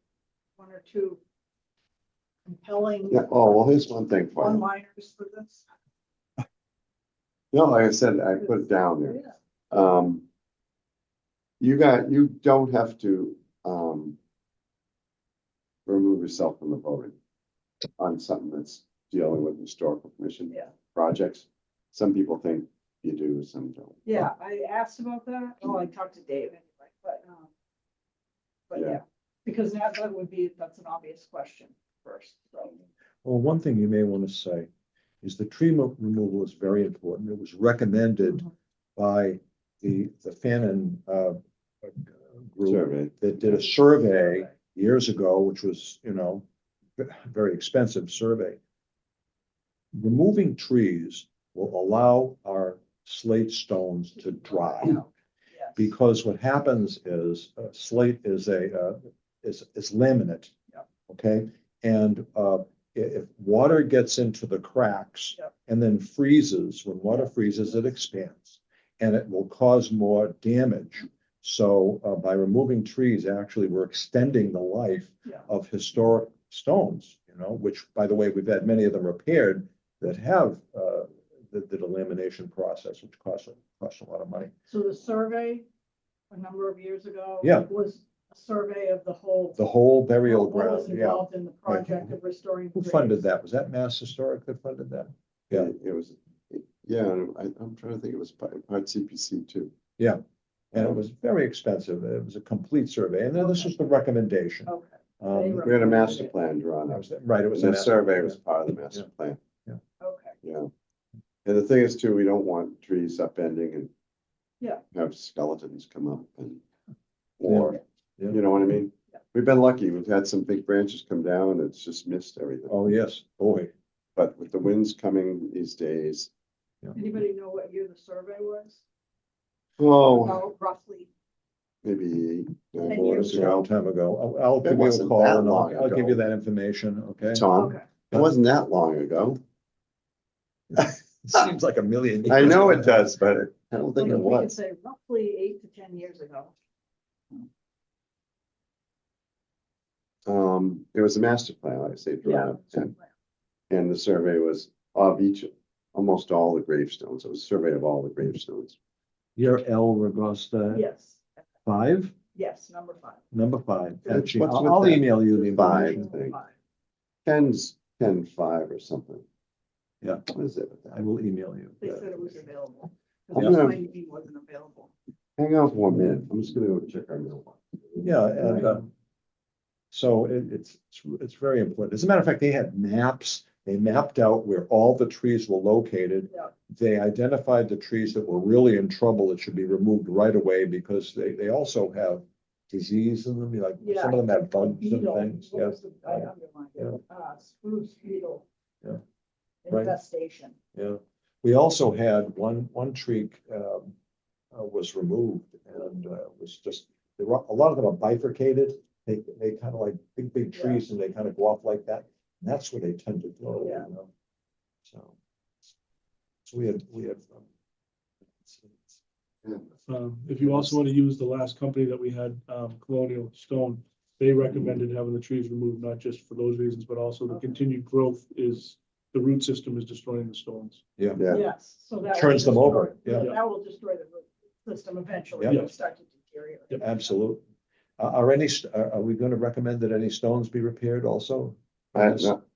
D: one or two compelling
A: Yeah, oh, well, here's one thing for you.
D: one-liners for this?
A: No, like I said, I put it down there.
D: Yeah.
A: You don't have to, remove yourself from the voting on something that's dealing with historical commission
D: Yeah.
A: projects. Some people think you do, some don't.
D: Yeah, I asked about that. Oh, I talked to Dave anyway, but
A: Yeah.
D: yeah, because that's an obvious question first, so.
C: Well, one thing you may want to say is the tree removal is very important. It was recommended by the Fannin group
A: Survey.
C: that did a survey years ago, which was, very expensive survey. Removing trees will allow our slate stones to dry.
D: Yes.
C: Because what happens is slate is is laminate.
D: Yep.
C: Okay, and if water gets into the cracks
D: Yep.
C: and then freezes, when water freezes, it expands and it will cause more damage. So by removing trees, actually, we're extending the life
D: Yeah.
C: of historic stones, which, by the way, we've had many of them repaired that have the lamination process, which costs a lot of money.
D: So the survey a number of years ago.
C: Yeah.
D: Was a survey of the whole.
C: The whole burial
D: what was
C: ground, yeah.
D: involved in the project of restoring.
C: Who funded that? Was that Mass Historic that funded that? Yeah.
A: It was, yeah, I'm trying to think, it was part CPC too.
C: Yeah, and it was very expensive. It was a complete survey, and then this was the recommendation.
D: Okay.
C: Um,
A: We had a master plan drawn
C: that
A: up.
C: was right, it was.
A: And
C: a
A: the
C: master
A: survey
C: plan.
A: was part of the master plan,
D: Okay.
A: yeah. And the thing is too, we don't want trees upending and
D: Yeah.
A: have skeletons come up and, or,
C: Yeah.
A: you know what I mean?
D: Yeah.
A: We've been lucky. We've had some big branches come down and it's just missed everything.
C: Oh, yes, boy.
A: But with the winds coming these days,
D: Anybody know what year the survey was?
A: oh,
D: About roughly.
A: maybe 9
D: 10
A: years
C: It was a long
A: ago.
C: time ago. I'll
A: It
C: give you a
A: wasn't
C: call
A: that
C: and
A: long
C: I'll give
A: ago.
C: you that information, okay?
A: Tom,
D: Okay.
A: it wasn't that long ago.
C: Seems like a million.
A: I
C: years
A: know
C: ago.
A: it does, but I don't think
D: Like
A: it
D: if we could
A: was.
D: say roughly 8 to 10 years ago.
A: It was a master plan, like I say, drawn up,
D: Yeah.
A: and the survey was of each, almost all the gravestones. It was a survey of all the gravestones.
C: You're L Ragosta
D: Yes,
C: 5,
D: yes, number 5.
C: number 5.
A: What's with
C: I'll
A: that?
C: email you the
A: Five.
C: information.
A: thing. Ken's 10-5 or something.
C: Yeah.
A: What is it with
C: I
A: that?
C: will email you.
D: They said it was available.
A: I'm
D: Because
A: gonna-
D: my meeting wasn't available.
A: Hang on for 1 minute. I'm just gonna go check our mailbox.
C: Yeah, and so it's very important. As a matter of fact, they had maps. They mapped out where all the trees were located.
D: Yeah.
C: They identified the trees that were really in trouble that should be removed right away because they also have disease in them, like
D: Yeah.
C: some of them have bugs and
D: Beetle,
C: things,
D: what
C: yeah.
D: was the, I underlined it, spruce beetle.
C: Yeah. Right.
D: Infestation.
C: Yeah, we also had one tree was removed and was just, a lot of them are bifurcated. They kind of like big trees and they kind of go off like that. And that's where they tend to go,
D: Yeah.
C: So we had.
F: If you also want to use the last company that we had, Colonial Stone, they recommended having the trees removed, not just for those reasons, but also the continued growth is, the root system is destroying the stones.
A: Yeah,
D: Yes, so that. will
C: Turns them over,
D: destroy-
C: yeah.
D: That will destroy the root system eventually.
C: Yeah.
D: It'll start to deteriorate.
C: Absolutely. Are we going to recommend that any stones be repaired also?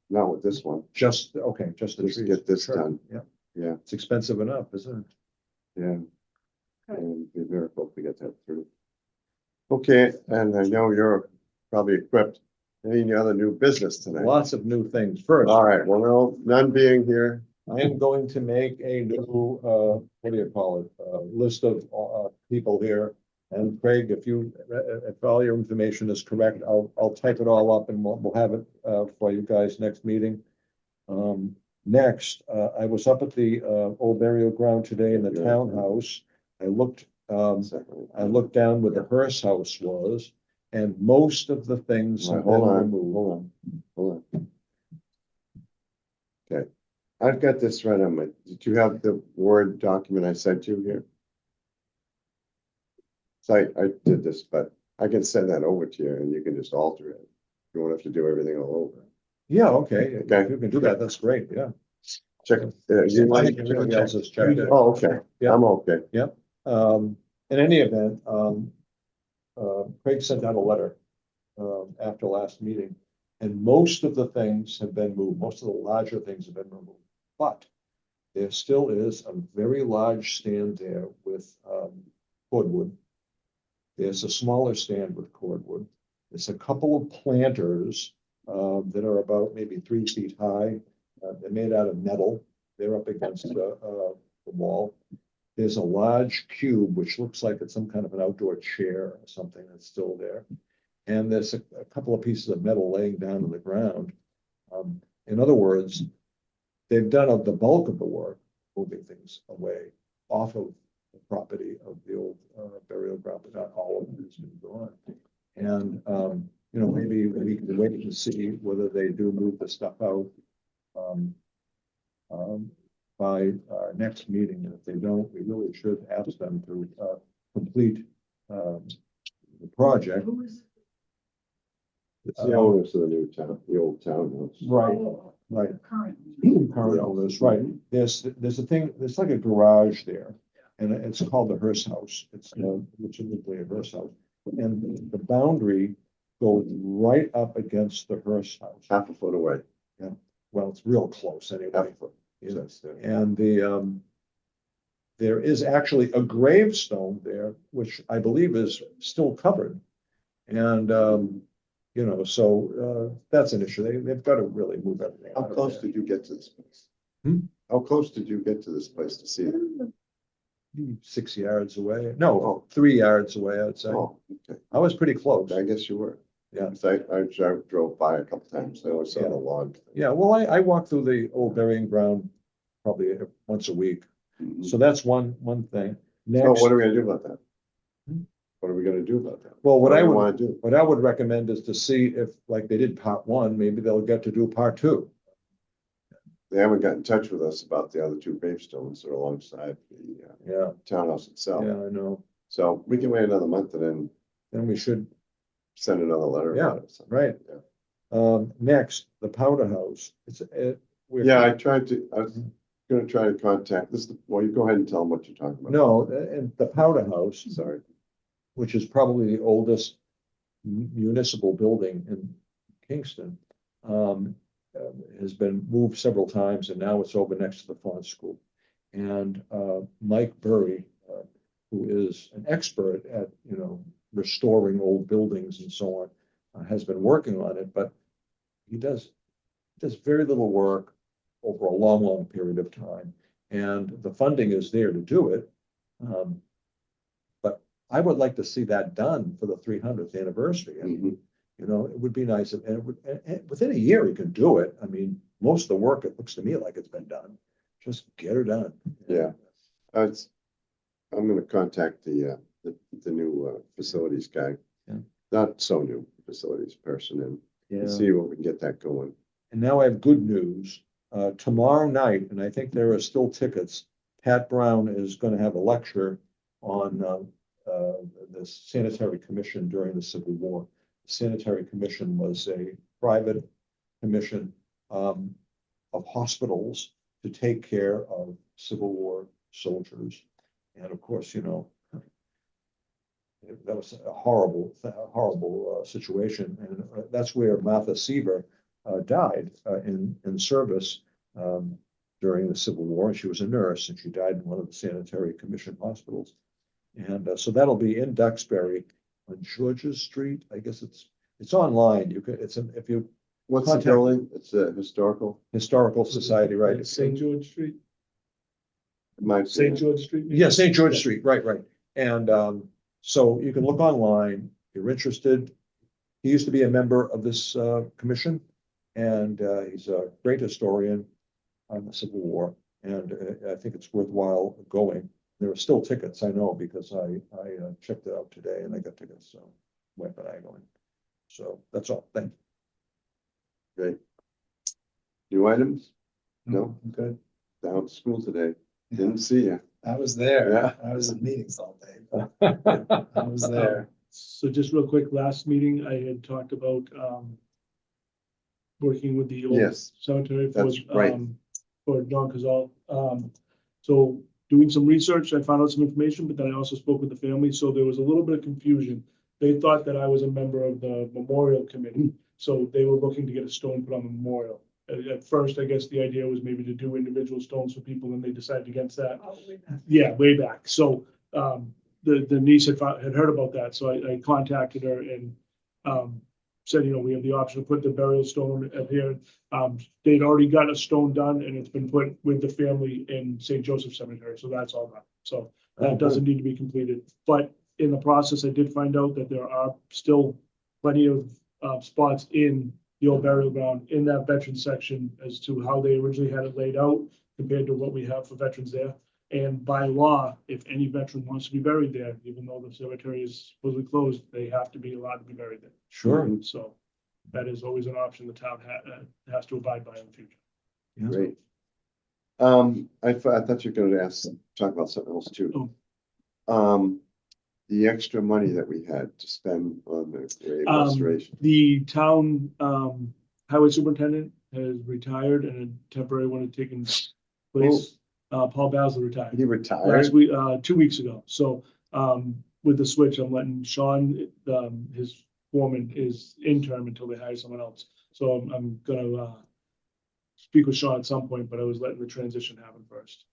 A: not with this one.
C: Just the
A: Just
C: trees.
A: get this
C: Sure.
A: done.
C: Yeah,
A: Yeah,
C: it's expensive enough, isn't it?
A: yeah.
D: Okay.
A: And be very hope we get that through. Okay, and I know you're probably equipped. Any other new business tonight?
C: Lots of new things. First,
A: All right, well, no, none being here.
C: I am going to make a new, what do you call it, list of, people here. And Craig, if all your information is correct, I'll type it all up and we'll have it, for you guys next meeting. Next, I was up at the, old burial ground today in the townhouse. I looked down where the hearse house was, and most of the things
A: All right,
C: have been
A: hold on,
C: removed.
A: hold on. Okay, I've got this right on my, did you have the Word document I sent you here? So I did this, but I can send that over to you and you can just alter it. You won't have to do everything all over.
C: Yeah, okay.
A: Okay.
C: If you can do that, that's great, yeah.
A: Check, you
C: I
A: like,
C: think everything else is checked.
A: oh, okay,
C: Yeah.
A: I'm okay.
C: In any event, Craig sent out a letter, after last meeting. And most of the things have been moved, most of the larger things have been removed, but there still is a very large stand there with, cordwood. There's a smaller stand with cordwood. There's a couple of planters, that are about maybe 3 feet high. They're made out of metal. They're up against the wall. there's a large cube, which looks like it's some kind of an outdoor chair or something that's still there. And there's a couple of pieces of metal laying down on the ground. In other words, they've done the bulk of the work, moving things away off of the property of the old burial ground, but not all of it has been gone. And, you know, maybe we can wait and see whether they do move the stuff out by our next meeting. And if they don't, we really should ask them to complete the project.
D: Who is?
A: It's the owners of the new town, the old townhouse.
C: Right,
D: Oh,
C: right.
D: the Current.
C: Current owners, right. There's a thing, there's like a garage there, and it's called the Hearst House. It's legitimately a Hearst House. And the boundary goes right up against the Hearst House.
A: Half a foot away,
C: Well, it's real close
A: half
C: anyway.
A: a foot.
C: Yeah.
A: Says there.
C: And there is actually a gravestone there, which I believe is still covered. And, you know, so that's an issue. They've got to really move everything
A: How
C: out of
A: close
C: there.
A: did you get to this place?
C: Hmm?
A: How close did you get to this place to see it?
C: 6 yards away. No, 3 yards away, I'd say.
A: Oh, okay.
C: I was pretty close.
A: I guess you were.
C: Yeah.
A: 'Cause I drove by a couple times. I always saw
C: Yeah.
A: the log.
C: Yeah, well, I walk through the old burying ground probably once a week.
A: Mhm.
C: So that's one thing.
A: So
C: Next,
A: what are we gonna do about that?
C: Hmm?
A: What are we gonna do about that?
C: well, what
A: do
C: I
A: we
C: would,
A: wanna do?
C: what I would recommend is to see if, like they did part one, maybe they'll get to do part two.
A: They haven't got in touch with us about the other two gravestones that are alongside the
C: Yeah,
A: townhouse itself.
C: yeah, I know.
A: So we can wait another month and then
C: Then we should,
A: send another letter.
C: Yeah,
A: about it or something.
C: right.
A: Yeah.
C: Next, the powder house.
A: Yeah, I was gonna try to contact this, well, you go ahead and tell them what you're talking about.
C: No, and the powder house,
A: Sorry.
C: which is probably the oldest municipal building in Kingston, has been moved several times, and now it's over next to the Font School. And Mike Burry, who is an expert at, you know, restoring old buildings and so on, has been working on it, but he does very little work over a long period of time. And the funding is there to do it. But I would like to see that done for the 300th anniversary. I mean,
A: Mhm.
C: you know, it would be nice if, and it would, and within a year, you can do it. I mean, most of the work, it looks to me like it's been done. Just get her done.
A: Yeah. I'm gonna contact the new facilities guy.
C: Yeah.
A: Not so new facilities person and
C: Yeah.
A: see what we can get that going.
C: And now I have good news. Tomorrow night, and I think there are still tickets, Pat Brown is going to have a lecture on the Sanitary Commission during the Civil War. The Sanitary Commission was a private commission of hospitals to take care of Civil War soldiers. And of course, you know, that was a horrible situation. And that's where Martha Seaver died in service during the Civil War. She was a nurse and she died in one of the Sanitary Commission hospitals. And so that'll be in Duxbury on George's Street. I guess it's online. You could, if you
A: What's the
C: Contact-
A: building? It's a
C: Historical Society, right?
F: St. George Street,
A: Might
F: St. George Street.
C: Yeah, St. George Street, right. And so you can look online, if you're interested. He used to be a member of this commission, and he's a great historian on the Civil War, and I think it's worthwhile going. There are still tickets, I know, because I checked it out today and I got tickets, so Web and I going. So that's all, thank you.
A: Great. New items? No?
G: I'm good.
A: Down to school today.
G: Yeah.
A: Didn't see you.
G: I was there.
A: Yeah.
G: I was in meetings all day. I was there.
F: So just real quick, last meeting, I had talked about, working with the old
A: Yes,
F: cemetery for,
A: that's right.
F: for Don Cazal. So doing some research, I found out some information, but then I also spoke with the family, so there was a little bit of confusion. They thought that I was a member of the memorial committee, so they were looking to get a stone put on the memorial. At first, I guess the idea was maybe to do individual stones for people, and they decided against that.
D: Oh, way back.
F: Yeah, way back. So, the niece had heard about that, so I contacted her and, said, you know, we have the option to put the burial stone up here. They'd already got a stone done and it's been put with the family in St. Joseph Cemetery, so that's all done. So that doesn't need to be completed, but in the process, I did find out that there are still plenty of spots in the old burial ground in that veteran section as to how they originally had it laid out compared to what we have for veterans there. And by law, if any veteran wants to be buried there, even though the cemetery is supposedly closed, they have to be allowed to be buried there.
C: Sure.
F: So that is always an option the town has to abide by in the future.
C: Yeah.
A: Great. I thought you were gonna talk about something else too. The extra money that we had to spend on the grave restoration.
F: The town highway superintendent has retired and a temporary one had taken place. Paul Basil retired
A: He retired?
F: last week, 2 weeks ago. So with the switch, I'm letting Sean, his foreman is interim until they hire someone else. So I'm gonna speak with Sean at some point, but I was letting the transition happen first.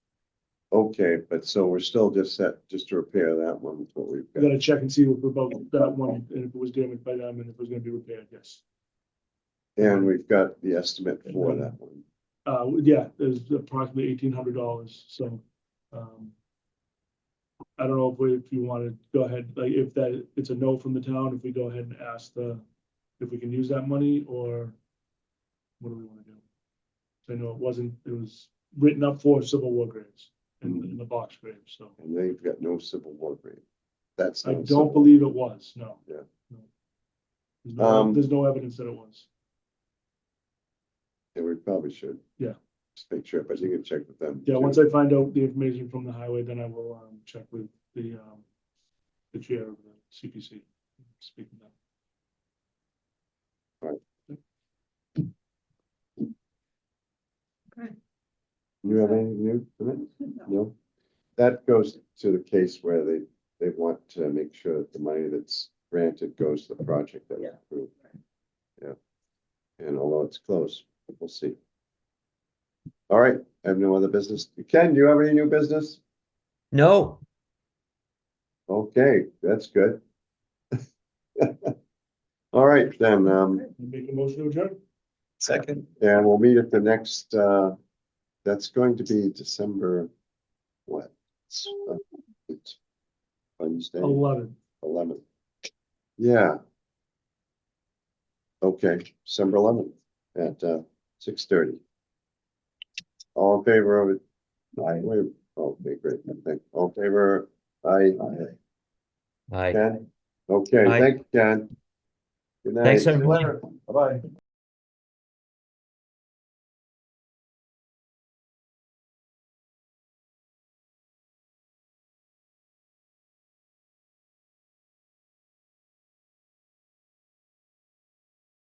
A: Okay, but so we're still just set, just to repair that one, with what we've
F: I
A: got.
F: gotta check and see about that one, and if it was damaged by them, and if it was gonna be repaired, yes.
A: And we've got the estimate for that one.
F: Yeah, there's approximately $1,800, so, I don't know if you wanna go ahead, like, if that, it's a no from the town, if we go ahead and ask if we can use that money, or what do we wanna do? So I know it was written up for Civil War graves in the box graves, so.
A: And they've got no Civil War grave. That's.
F: I
A: not Civil
F: don't believe it was, no.
A: Yeah.
F: No. There's no evidence that it was.
A: Yeah, we probably should.
F: Yeah.
A: Just make sure, but you can check with them.
F: Yeah,
A: too.
F: once I find out the information from the highway, then I will, check with the chair of the CPC. Speak with them.
A: You have anything new for that? No? That goes to the case where they want to make sure that the money that's granted goes to the project that was approved. Yeah. And although it's close, we'll see. All right, I have no other business. Ken, do you have any new business?
E: No,
A: Okay, that's good. All right, then,
F: Make a motion to adjourn?
G: Second.
A: and we'll meet at the next, that's going to be December, what? It's Wednesday,
F: 11.
A: 11th. Yeah. Okay, December 11th at 6:30. All in favor of it? Aye. Okay, great. All in favor? Aye.
E: I,
A: Ken? Okay,
E: Aye.
A: thank you, Ken. Good night.
E: thanks everyone.
C: Bye-bye.